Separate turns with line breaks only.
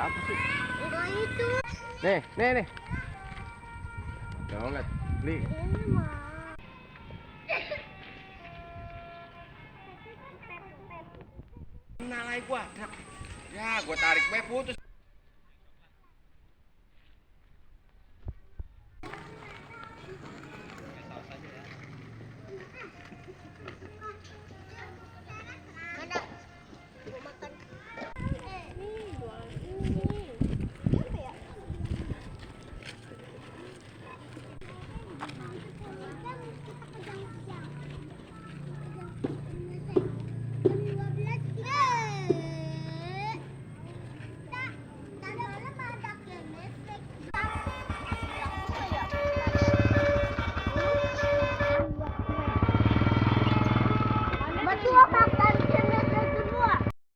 Siapa sih?
Enggak itu.
Nih. Jangan lihat. Beli.
Ini mah.
Nalai gua. Ya, gua tarik bae putus.